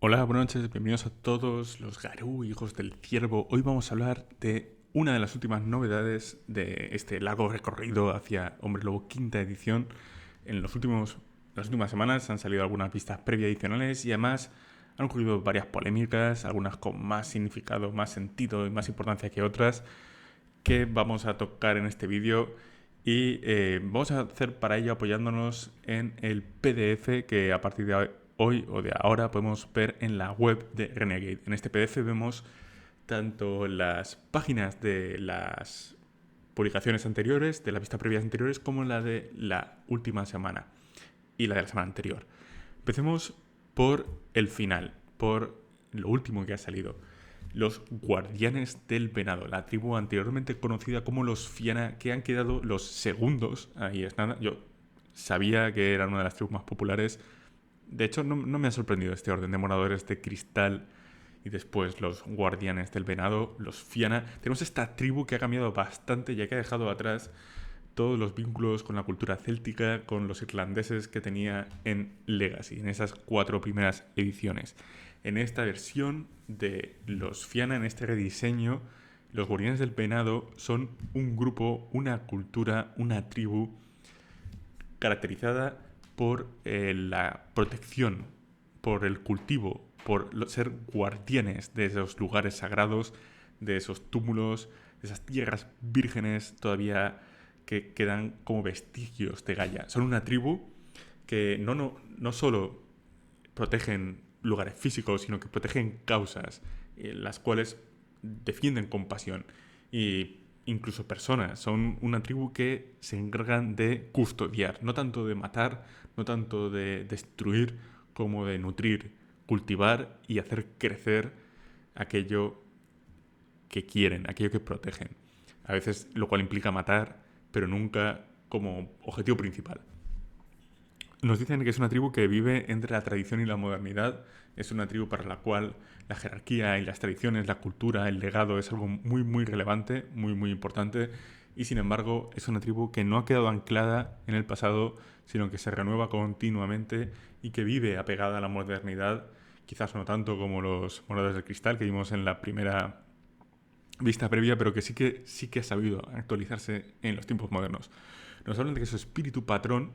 Hola, buenas noches, bienvenidos a todos los Garú, hijos del ciervo. Hoy vamos a hablar de una de las últimas novedades de este largo recorrido hacia Hombre Lobo quinta edición. Las últimas semanas han salido algunas pistas previas adicionales y además han ocurrido varias polémicas, algunas con más significado, más sentido y más importancia que otras, que vamos a tocar en este vídeo. Y vamos a hacer para ello apoyándonos en el PDF que a partir de hoy o de ahora podemos ver en la web de Renegade. En este PDF vemos tanto las páginas de las publicaciones anteriores, de las vistas previas anteriores, como la de la última semana y la de la semana anterior. Empecemos por el final, por lo último que ha salido. Los Guardianes del Venado, la tribu anteriormente conocida como los Fiana, que han quedado los segundos. Ahí están. Yo sabía que eran una de las tribus más populares. De hecho, no me ha sorprendido este orden de moradores de cristal y después los Guardianes del Venado, los Fiana. Tenemos esta tribu que ha cambiado bastante, ya que ha dejado atrás todos los vínculos con la cultura céltica, con los irlandeses que tenía en Legacy, en esas 4 primeras ediciones. En esta versión de los Fiana, en este rediseño, los Guardianes del Venado son un grupo, una cultura, una tribu caracterizada por la protección, por el cultivo, por ser guardianes de esos lugares sagrados, de esos túmulos, de esas tierras vírgenes todavía que quedan como vestigios de Gaia. Son una tribu que no solo protegen lugares físicos, sino que protegen causas, las cuales defienden con pasión. Y incluso personas. Son una tribu que se encargan de custodiar, no tanto de matar, no tanto de destruir, como de nutrir, cultivar y hacer crecer aquello que quieren, aquello que protegen. A veces lo cual implica matar, pero nunca como objetivo principal. Nos dicen que es una tribu que vive entre la tradición y la modernidad. Es una tribu para la cual la jerarquía y las tradiciones, la cultura, el legado es algo muy relevante, muy importante. Y sin embargo es una tribu que no ha quedado anclada en el pasado, sino que se renueva continuamente y que vive apegada a la modernidad. Quizás no tanto como los moradores del cristal que vimos en la primera vista previa, pero que sí que ha sabido actualizarse en los tiempos modernos. Nos hablan de que su espíritu patrón,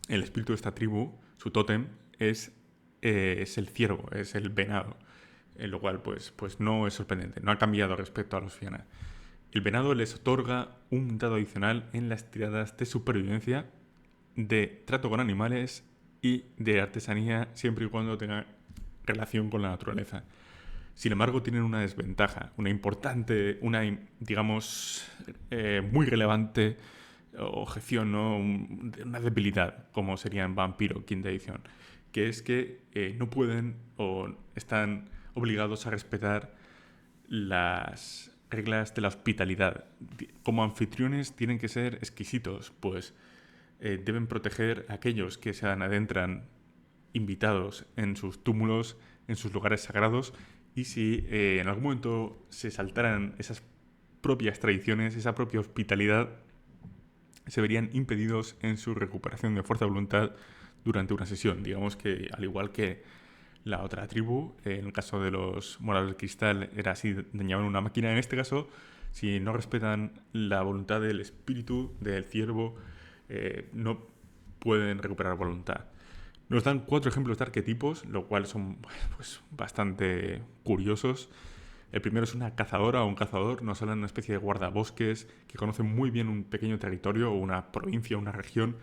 el espíritu de esta tribu, su tótem, es el ciervo, es el venado. Lo cual pues no es sorprendente, no ha cambiado respecto a los Fiana. El venado les otorga un dado adicional en las tiradas de supervivencia, de trato con animales y de artesanía, siempre y cuando tenga relación con la naturaleza. Sin embargo, tienen una desventaja, una importante, digamos, muy relevante objeción, ¿no? Una debilidad, como sería en Vampiro, quinta edición, que es que no pueden o están obligados a respetar las reglas de la hospitalidad. Como anfitriones tienen que ser exquisitos, pues deben proteger a aquellos que se adentran invitados en sus túmulos, en sus lugares sagrados, y si en algún momento se saltaran esas propias tradiciones, esa propia hospitalidad, se verían impedidos en su recuperación de fuerza de voluntad durante una sesión. Digamos que, al igual que la otra tribu, en el caso de los moradores del cristal era así, dañaban una máquina. En este caso, si no respetan la voluntad del espíritu del ciervo, no pueden recuperar voluntad. Nos dan 4 ejemplos de arquetipos, lo cual son pues, bastante curiosos. El primero es una cazadora o un cazador. Nos hablan de una especie de guardabosques que conoce muy bien un pequeño territorio o una provincia, una región.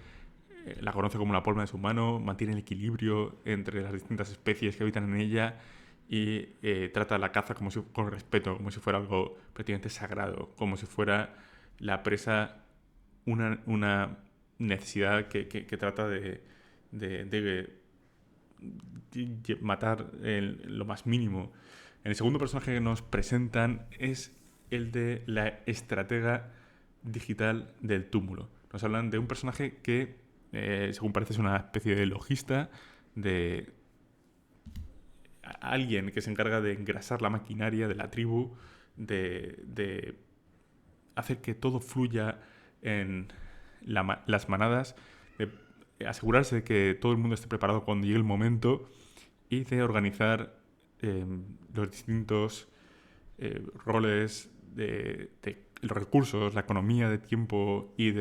La conoce como la palma de su mano, mantiene el equilibrio entre las distintas especies que habitan en ella y trata la caza con respeto, como si fuera algo prácticamente sagrado, como si fuera la presa una necesidad que trata de matar lo más mínimo. El segundo personaje que nos presentan es el de la estratega digital del túmulo. Nos hablan de un personaje que, según parece, es una especie de logista, de alguien que se encarga de engrasar la maquinaria de la tribu, de hacer que todo fluya en las manadas, de asegurarse de que todo el mundo esté preparado cuando llegue el momento y de organizar los distintos roles de los recursos, la economía de tiempo y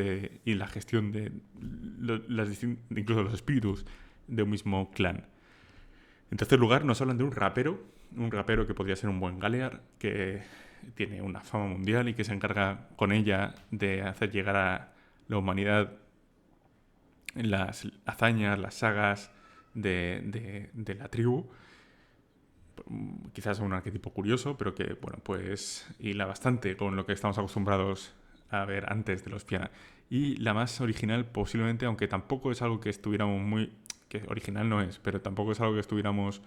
la gestión de incluso los espíritus de un mismo clan. En tercer lugar, nos hablan de un rapero que podría ser un buen Galear, que tiene una fama mundial y que se encarga con ella de hacer llegar a la humanidad las hazañas, las sagas de la tribu. Quizás un arquetipo curioso, pero que, bueno, pues hila bastante con lo que estamos acostumbrados a ver antes de los Fianna. Y la más original posiblemente, aunque tampoco es algo que estuviéramos que original no es, pero tampoco es algo que estuviéramos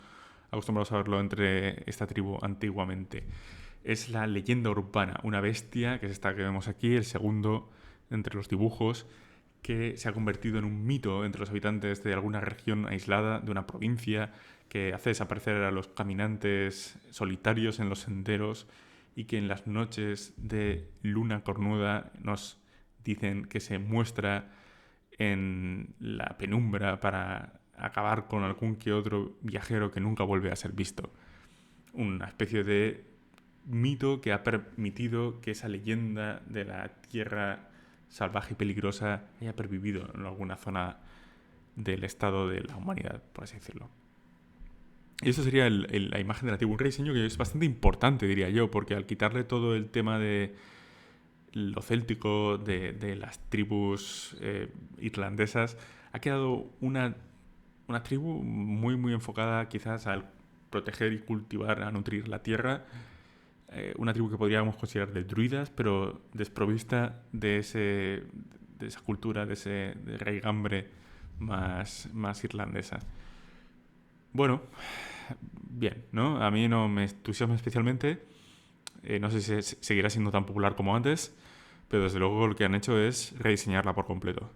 acostumbrados a verlo entre esta tribu antiguamente. Es la leyenda urbana, una bestia, que es esta que vemos aquí, el segundo entre los dibujos, que se ha convertido en un mito entre los habitantes de alguna región aislada, de una provincia, que hace desaparecer a los caminantes solitarios en los senderos y que en las noches de luna cornuda nos dicen que se muestra en la penumbra para acabar con algún que otro viajero que nunca vuelve a ser visto. Una especie de mito que ha permitido que esa leyenda de la tierra salvaje y peligrosa haya pervivido en alguna zona del estado de la humanidad, por así decirlo. Y eso sería la imagen de la tribu. Un rediseño que es bastante importante, diría yo, porque al quitarle todo el tema de lo céltico, de las tribus irlandesas, ha quedado una tribu muy, muy enfocada quizás al proteger y cultivar, a nutrir la tierra. Una tribu que podríamos considerar de druidas, pero desprovista de esa cultura, de raigambre más irlandesa. Bueno, bien, ¿no? A mí no me entusiasma especialmente. No sé si seguirá siendo tan popular como antes, pero desde luego lo que han hecho es rediseñarla por completo.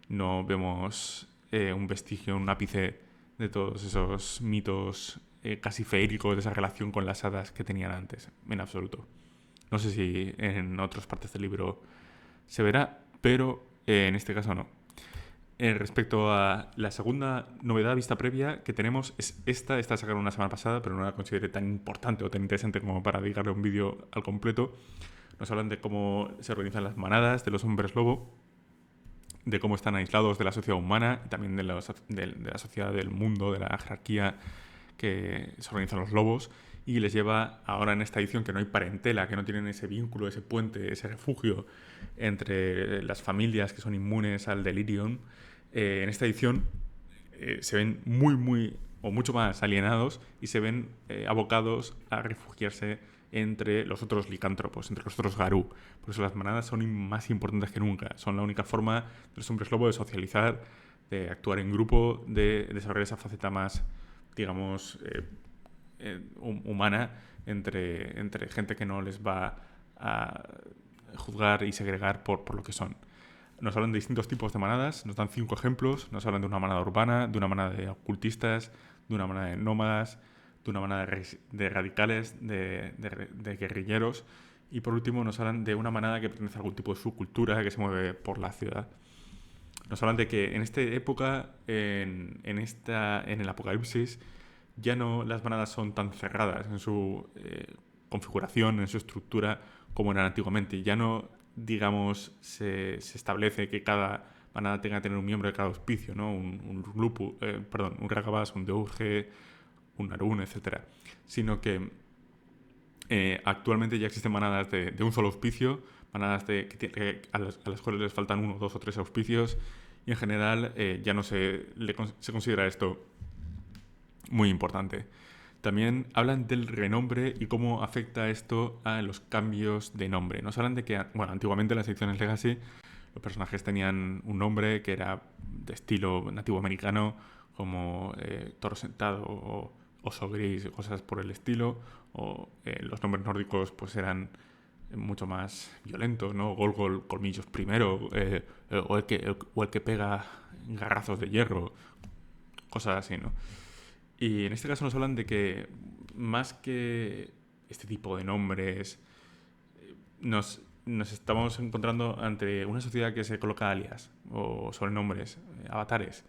No vemos un vestigio, un ápice de todos esos mitos casi feéricos de esa relación con las hadas que tenían antes, en absoluto. No sé si en otras partes del libro se verá, pero en este caso no. Respecto a la segunda novedad vista previa que tenemos es esta sacaron una semana pasada, pero no la consideré tan importante o tan interesante como para dedicarle un vídeo al completo. Nos hablan de cómo se organizan las manadas de los hombres lobo, de cómo están aislados de la sociedad humana y también de la sociedad del mundo, de la jerarquía que se organizan los lobos, y les lleva ahora en esta edición que no hay parentela, que no tienen ese vínculo, ese puente, ese refugio entre las familias que son inmunes al delirium. En esta edición se ven mucho más alienados y se ven abocados a refugiarse entre los otros licántropos, entre los otros garú. Por eso las manadas son más importantes que nunca. Son la única forma de los hombres lobo de socializar, de actuar en grupo, de desarrollar esa faceta más, digamos, humana entre gente que no les va a juzgar y segregar por lo que son. Nos hablan de distintos tipos de manadas, nos dan 5 ejemplos, nos hablan de una manada urbana, de una manada de ocultistas, de una manada de nómadas, de una manada de radicales, de guerrilleros, y por último nos hablan de una manada que pertenece a algún tipo de subcultura que se mueve por la ciudad. Nos hablan de que en esta época, en el apocalipsis, ya no las manadas son tan cerradas en su configuración, en su estructura, como eran antiguamente. Ya no, digamos, se establece que cada manada tenga que tener un miembro de cada auspicio, ¿no? Un Ragabas, un Deurge, un Narún, etc. Sino que actualmente ya existen manadas de un solo auspicio, manadas a las cuales les faltan 1, 2 o 3 auspicios, y en general ya no se considera esto muy importante. También hablan del renombre y cómo afecta esto a los cambios de nombre. Nos hablan de que, bueno, antiguamente en las ediciones Legacy los personajes tenían un nombre que era de estilo nativo americano, como Toro Sentado o Oso Gris, cosas por el estilo, o los nombres nórdicos pues eran mucho más violentos, ¿no? Golgol, colmillos primero, o el que pega garrazos de hierro, cosas así, ¿no? Y en este caso nos hablan de que más que este tipo de nombres, nos estamos encontrando ante una sociedad que se coloca alias o sobrenombres, avatares.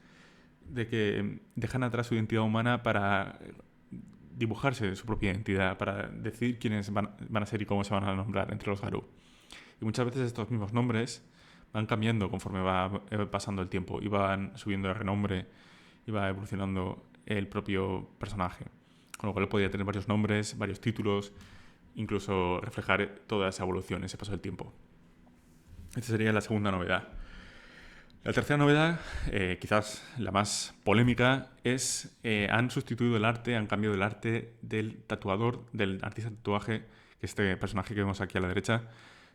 de que dejan atrás su identidad humana para dibujarse su propia identidad, para decidir quiénes van a ser y cómo se van a nombrar entre los Garou. Y muchas veces estos mismos nombres van cambiando conforme va pasando el tiempo y van subiendo de renombre y va evolucionando el propio personaje. Con lo cual podría tener varios nombres, varios títulos, incluso reflejar toda esa evolución, ese paso del tiempo. Esta sería la segunda novedad. La tercera novedad, quizás la más polémica, es han sustituido el arte, han cambiado el arte del tatuador, del artista de tatuaje, que este personaje que vemos aquí a la derecha,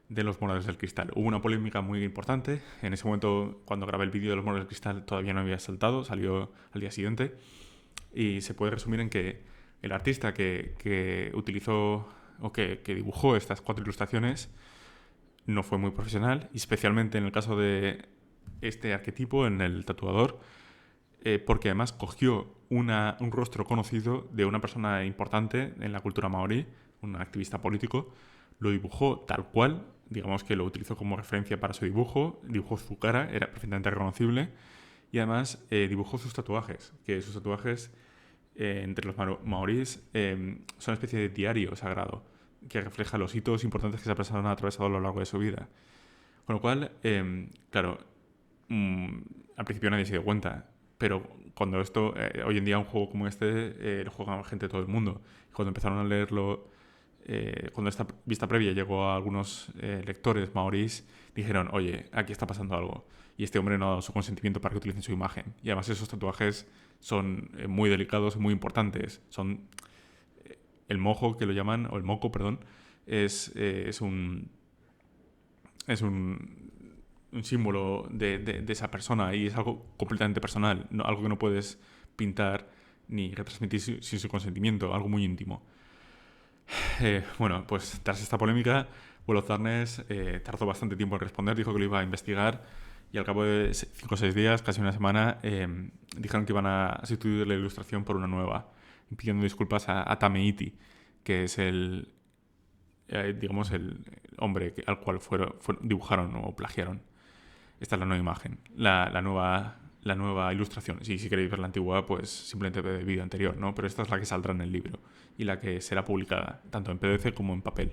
de los Moradores del Cristal. Hubo una polémica muy importante. En ese momento, cuando grabé el vídeo de los Moradores del Cristal, todavía no había saltado, salió al día siguiente. Y se puede resumir en que el artista que utilizó o que dibujó estas 4 ilustraciones no fue muy profesional, y especialmente en el caso de este arquetipo, en el tatuador, porque además cogió un rostro conocido de una persona importante en la cultura maorí, un activista político, lo dibujó tal cual, digamos que lo utilizó como referencia para su dibujo, dibujó su cara, era perfectamente reconocible, y además dibujó sus tatuajes, que sus tatuajes entre los maoríes son una especie de diario sagrado que refleja los hitos importantes que esa persona ha atravesado a lo largo de su vida. Con lo cual, claro, al principio nadie se dio cuenta, pero cuando esto, hoy en día un juego como este lo juega gente de todo el mundo. Y cuando empezaron a leerlo, cuando esta vista previa llegó a algunos lectores maorís, dijeron, oye, aquí está pasando algo. Y este hombre no ha dado su consentimiento para que utilicen su imagen. Y además esos tatuajes son muy delicados y muy importantes. Son el mojo, que lo llaman, o el moco, perdón, es un símbolo de esa persona, y es algo completamente personal, algo que no puedes pintar ni retransmitir sin su consentimiento, algo muy íntimo. Bueno, pues tras esta polémica, World of Darkness tardó bastante tiempo en responder, dijo que lo iba a investigar, y al cabo de 5 o 6 días, casi una semana, dijeron que iban a sustituir la ilustración por una nueva, pidiendo disculpas a Tameiti, que es digamos, el hombre al cual dibujaron o plagiaron. Esta es la nueva imagen, la nueva ilustración. Si queréis ver la antigua, pues simplemente ve el vídeo anterior, ¿no? Pero esta es la que saldrá en el libro y la que será publicada, tanto en PDF como en papel.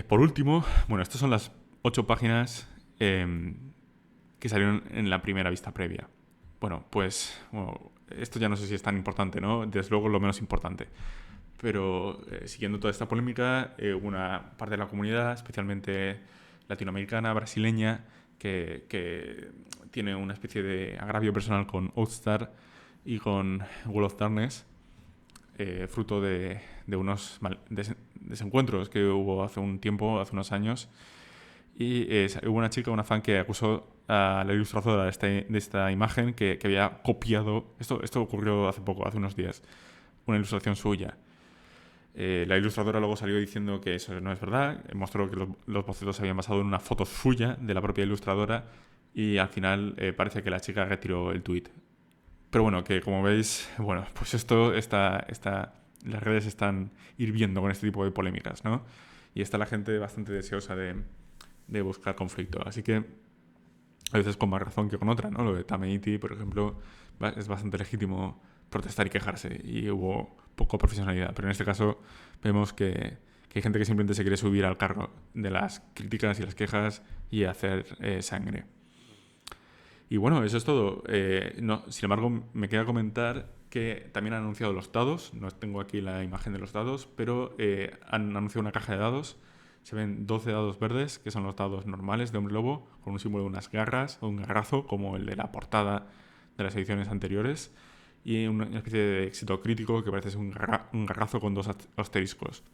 Por último, bueno, estas son las 8 páginas que salieron en la primera vista previa. Bueno, pues esto ya no sé si es tan importante, ¿no? Desde luego lo menos importante. Pero siguiendo toda esta polémica, una parte de la comunidad, especialmente latinoamericana, brasileña, que tiene una especie de agravio personal con Oathstar y con World of Darkness, fruto de unos desencuentros que hubo hace un tiempo, hace unos años. Y hubo una chica, una fan, que acusó a la ilustradora de esta imagen que había copiado. Esto ocurrió hace poco, hace unos días, una ilustración suya. La ilustradora luego salió diciendo que eso no es verdad, mostró que los bocetos se habían basado en una foto suya de la propia ilustradora, y al final parece que la chica retiró el tuit. Pero bueno, que como veis, bueno, pues las redes están hirviendo con este tipo de polémicas, ¿no? Y está la gente bastante deseosa de buscar conflicto. Así que a veces con más razón que con otra, ¿no? Lo de Tameiti, por ejemplo, es bastante legítimo protestar y quejarse, y hubo poco profesionalidad. Pero en este caso vemos que hay gente que simplemente se quiere subir al carro de las críticas y las quejas y hacer sangre. Y bueno, eso es todo. Sin embargo, me queda comentar que también han anunciado los dados. No tengo aquí la imagen de los dados, pero han anunciado una caja de dados. Se ven 12 dados verdes, que son los dados normales de Hombre Lobo, con un símbolo de unas garras o un garrazo, como el de la portada de las ediciones anteriores, y una especie de éxito crítico que parece ser un garrazo con 2 asteriscos.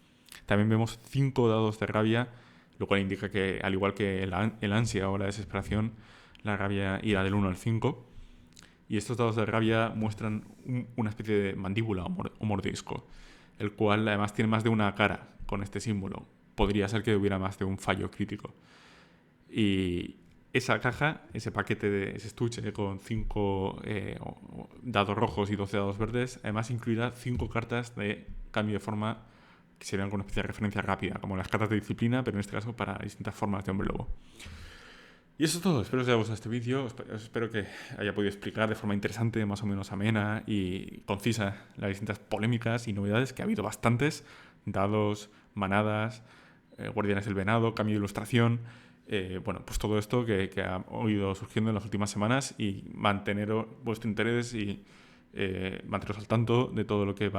También vemos 5 dados de rabia, lo cual indica que, al igual que el ansia o la desesperación, la rabia irá del 1 al 5. Y estos dados de rabia muestran una especie de mandíbula o mordisco, el cual además tiene más de una cara con este símbolo. Podría ser que hubiera más de un fallo crítico. Y esa caja, ese paquete, ese estuche con 5 dados rojos y 12 dados verdes, además incluirá 5 cartas de cambio de forma que serían con una especie de referencia rápida, como las cartas de disciplina, pero en este caso para distintas formas de Hombre Lobo. Y eso es todo, espero que os haya gustado este vídeo, espero que haya podido explicar de forma interesante, más o menos amena y concisa las distintas polémicas y novedades, que ha habido bastantes, dados, manadas, guardianes del venado, cambio de ilustración, bueno, pues todo esto que ha ido surgiendo en las últimas semanas y manteneros vuestro interés y manteneros al tanto de todo lo que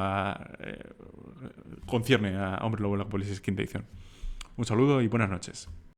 concierne a Hombre Lobo en la Apocalipsis quinta edición. Un saludo y buenas noches.